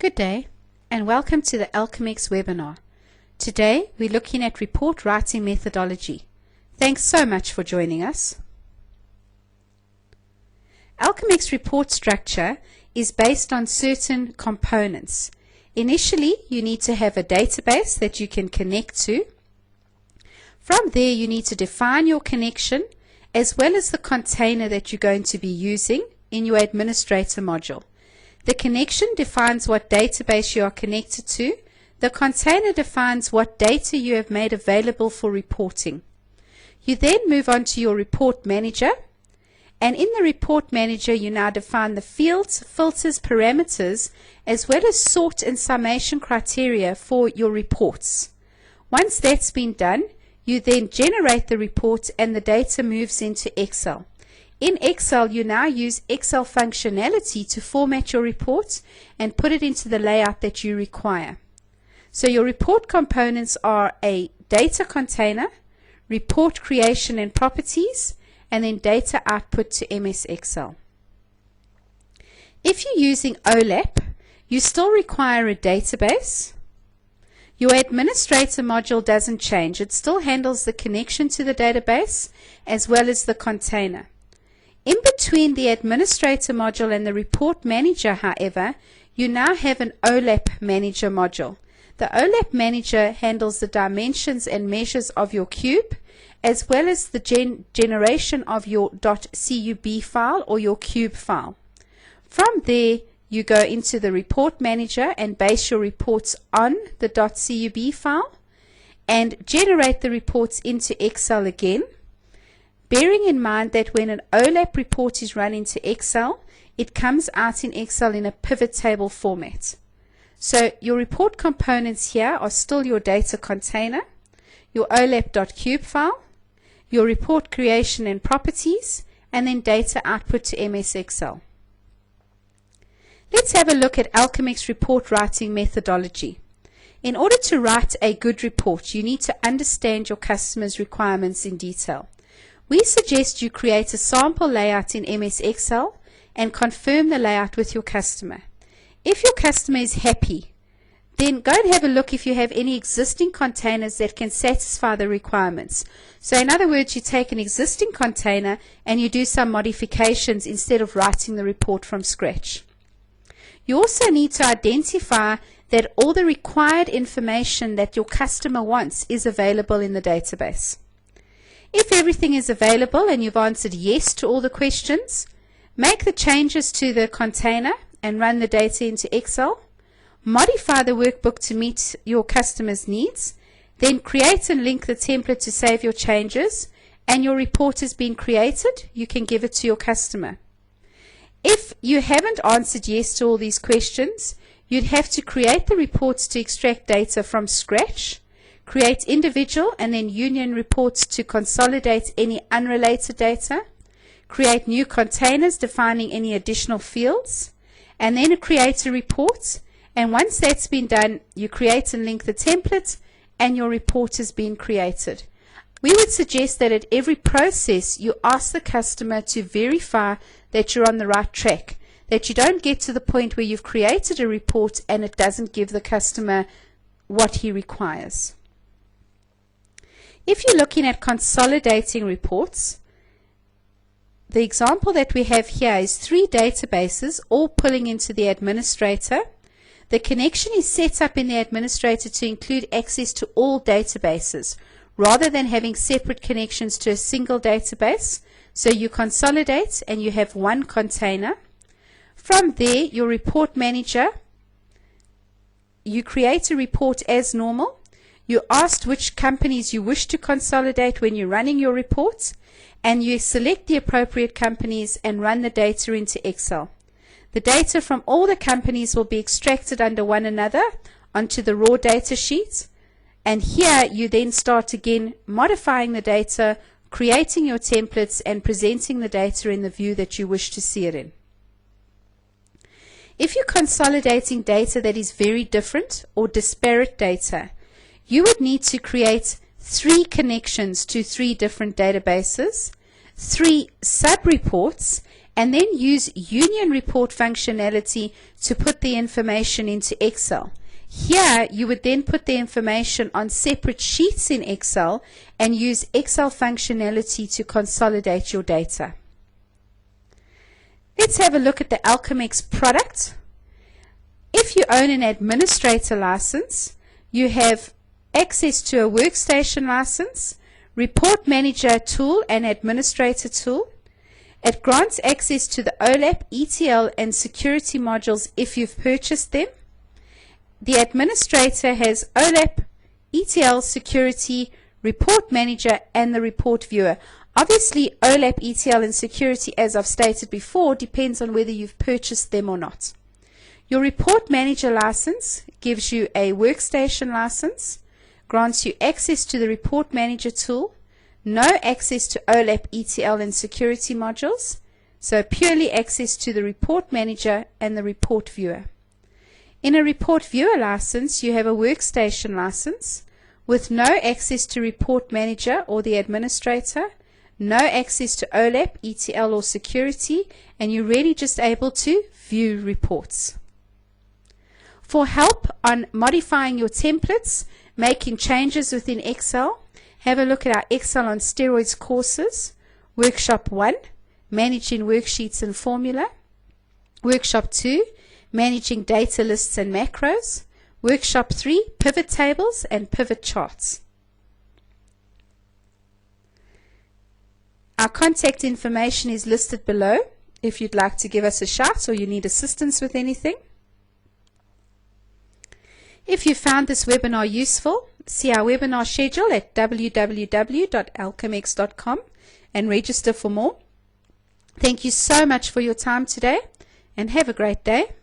Good day and welcome to the Alchemex webinar. Today we're looking at report writing methodology. Thanks so much for joining us. Alchemex report structure is based on certain components. Initially, you need to have a database that you can connect to. From there, you need to define your connection as well as the container that you're going to be using in your administrator module. The connection defines what database you are connected to. The container defines what data you have made available for reporting. You then move on to your report manager, and in the report manager you now define the fields, filters, parameters, as well as sort and summation criteria for your reports. Once that's been done, you then generate the report and the data moves into Excel. In Excel, you now use Excel functionality to format your report and put it into the layout that you require. So your report components are a data container, report creation and properties, and then data output to MS Excel. If you're using OLAP, you still require a database. Your administrator module doesn't change. It still handles the connection to the database as well as the container. In between the administrator module and the report manager, however, you now have an OLAP manager module. The OLAP manager handles the dimensions and measures of your cube, as well as the generation of your .cub file or your cube file. From there, you go into the report manager and base your reports on the .cub file and generate the reports into Excel again. Bearing in mind that when an OLAP report is run into Excel, it comes out in Excel in a pivot table format. So your report components here are still your data container, your OLAP.cube file, your report creation and properties, and then data output to MS Excel. Let's have a look at Alchemex report writing methodology. In order to write a good report, you need to understand your customer's requirements in detail. We suggest you create a sample layout in MS Excel and confirm the layout with your customer. If your customer is happy, then go and have a look if you have any existing containers that can satisfy the requirements. So in other words, you take an existing container and you do some modifications instead of writing the report from scratch. You also need to identify that all the required information that your customer wants is available in the database. If everything is available and you've answered yes to all the questions, make the changes to the container and run the data into Excel. Modify the workbook to meet your customer's needs. Then create and link the template to save your changes, and your report has been created. You can give it to your customer. If you haven't answered yes to all these questions, you'd have to create the reports to extract data from scratch, create individual and then union reports to consolidate any unrelated data, create new containers defining any additional fields, and then create a report. And once that's been done, you create and link the template and your report has been created. We would suggest that at every process you ask the customer to verify that you're on the right track, that you don't get to the point where you've created a report and it doesn't give the customer what he requires. If you're looking at consolidating reports, the example that we have here is 3 databases all pulling into the administrator. The connection is set up in the administrator to include access to all databases rather than having separate connections to a single database. So you consolidate and you have one container. From there, your report manager, you create a report as normal. You asked which companies you wish to consolidate when you're running your reports, and you select the appropriate companies and run the data into Excel. The data from all the companies will be extracted under one another onto the raw data sheet, and here you then start again modifying the data, creating your templates and presenting the data in the view that you wish to see it in. If you're consolidating data that is very different or disparate data, you would need to create 3 connections to 3 different databases, 3 sub-reports, and then use union report functionality to put the information into Excel. Here, you would then put the information on separate sheets in Excel and use Excel functionality to consolidate your data. Let's have a look at the Alchemex product. If you own an administrator license, you have access to a workstation license, report manager tool and administrator tool. It grants access to the OLAP, ETL and security modules if you've purchased them. The administrator has OLAP, ETL, security, report manager and the report viewer. Obviously, OLAP, ETL and security, as I've stated before, depends on whether you've purchased them or not. Your report manager license gives you a workstation license, grants you access to the report manager tool, no access to OLAP, ETL and security modules, so purely access to the report manager and the report viewer. In a report viewer license, you have a workstation license with no access to report manager or the administrator, no access to OLAP, ETL or security, and you're really just able to view reports. For help on modifying your templates, making changes within Excel, have a look at our Excel on Steroids courses, Workshop 1, Managing Worksheets and Formula, Workshop 2, Managing Data Lists and Macros, Workshop 3, Pivot Tables and Pivot Charts. Our contact information is listed below if you'd like to give us a shout or you need assistance with anything. If you found this webinar useful, see our webinar schedule at www.alchemex.com and register for more. Thank you so much for your time today and have a great day.